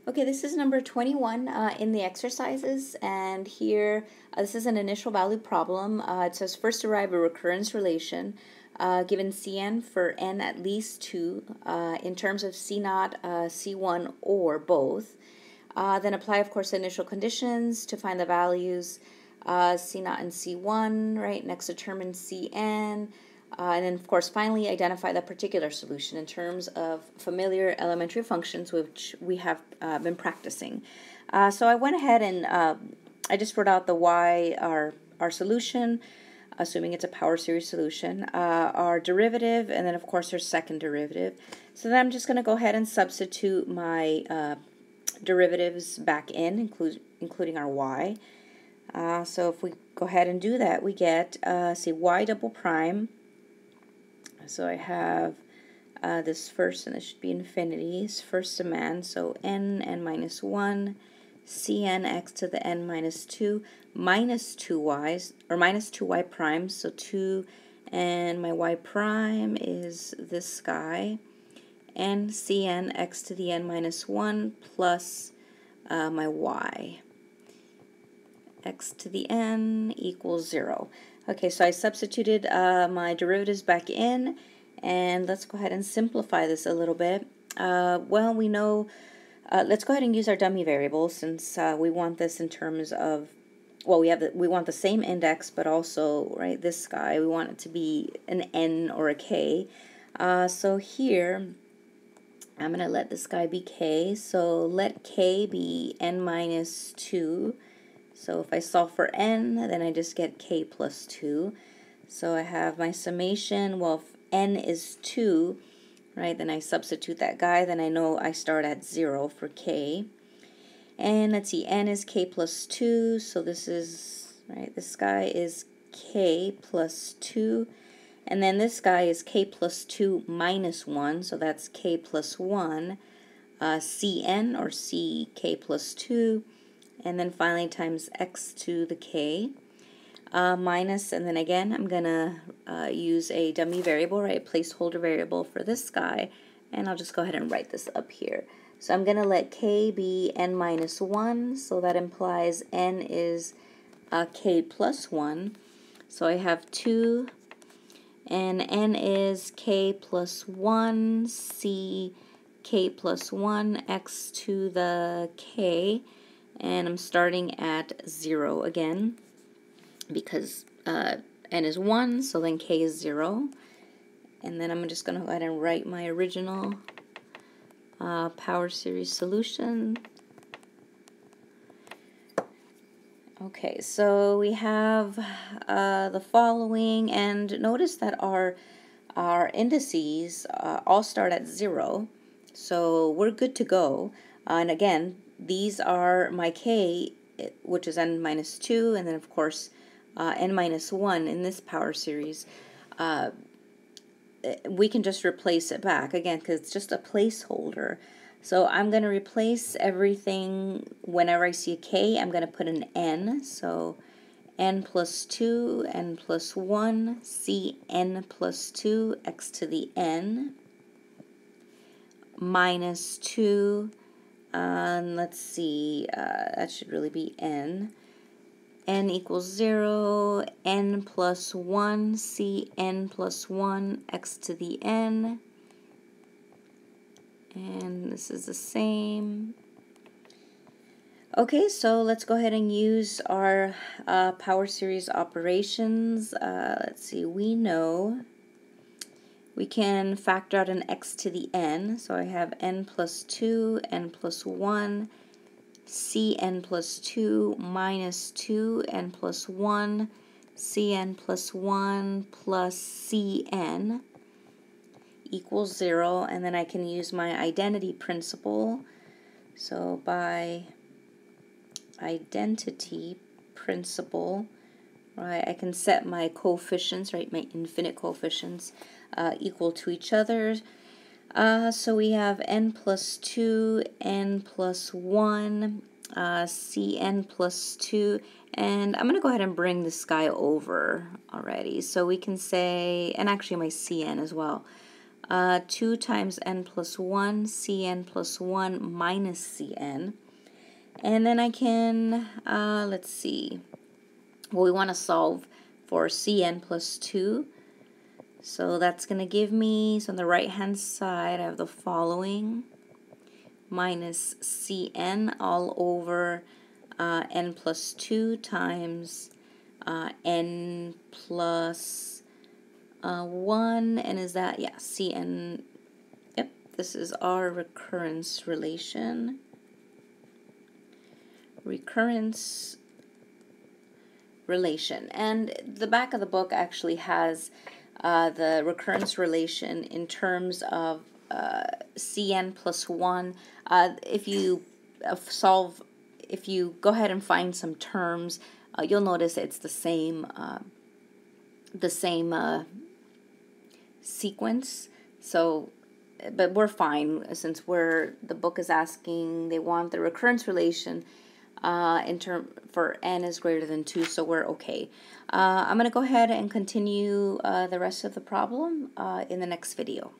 Okay, this is number 21 in the exercises, and here this is an initial value problem. It says first derive a recurrence relation given Cn for n at least 2 in terms of C0, C1, or both. Then apply, of course, the initial conditions to find the values C0 and C1, right? Next determine Cn. And then, of course, finally identify the particular solution in terms of familiar elementary functions which we have been practicing. So I went ahead and I just wrote out the y, our solution, assuming it's a power series solution, our derivative, and then, of course, our second derivative. So then I'm just going to go ahead and substitute my derivatives back in, including our y. So if we go ahead and do that, we get, say, y double prime. So I have this first, and this should be infinities, first demand, so n minus 1, cn x to the n minus 2, minus 2y's, or minus 2y prime, so 2, and my y prime is this guy, and cn x to the n minus 1 plus my y. X to the n equals 0. Okay, so I substituted my derivatives back in, and let's go ahead and simplify this a little bit. Well, we know, let's go ahead and use our dummy variable since we want this in terms of, well, we want the same index, but also, right, this guy, we want it to be an n or a k. So here, I'm going to let this guy be k, so let k be n minus 2. So if I solve for n, then I just get k plus 2. So I have my summation. Well, if n is 2, right, then I substitute that guy. Then I know I start at 0 for k. And let's see, n is k plus 2. So this is, right, this guy is k plus 2. And then this guy is k plus 2 minus 1. So that's k plus 1. Cn, or c k plus 2. And then finally times x to the k minus, and then again I'm gonna use a dummy variable, right, a placeholder variable for this guy, and I'll just go ahead and write this up here. So I'm gonna let k be n minus 1, so that implies n is k plus 1. So I have 2, and n is k plus 1, c k plus 1, x to the k. And I'm starting at 0 again because n is 1, so then k is 0. And then I'm just going to go ahead and write my original power series solution. Okay, so we have the following, and notice that our indices all start at 0, so we're good to go. And again, these are my k, which is n minus 2, and then of course n minus 1 in this power series. We can just replace it back, again, because it's just a placeholder. So I'm going to replace everything. Whenever I see a k, I'm going to put an n. So n plus 2, n plus 1, c n plus 2, x to the n, minus 2, let's see, that should really be n. N equals 0, n plus 1, c n plus 1, x to the n. And this is the same. Okay, so let's go ahead and use our power series operations. Let's see, we know we can factor out an x to the n, so I have n plus 2, n plus 1, cn plus 2 minus 2, n plus 1, cn plus 1 plus cn equals 0, and then I can use my identity principle. So by identity principle, right, I can set my coefficients, right, my infinite coefficients, equal to each other. So we have n plus 2, n plus 1, cn plus 2, and I'm going to go ahead and bring this guy over already. So we can say, and actually my cn as well. 2 times n plus 1, cn plus 1 minus cn. And then I can, let's see, well, we want to solve for cn plus 2. So that's going to give me, so on the right-hand side, I have the following, minus cn all over n plus 2 times n plus 1, and is that, yeah, cn, yep, this is our recurrence relation. Recurrence relation. And the back of the book actually has the recurrence relation in terms of cn plus 1. If you if you go ahead and find some terms, you'll notice it's the same sequence. So, but we're fine since the book is asking, they want the recurrence relation for n is greater than 2, so we're okay. I'm going to go ahead and continue the rest of the problem in the next video.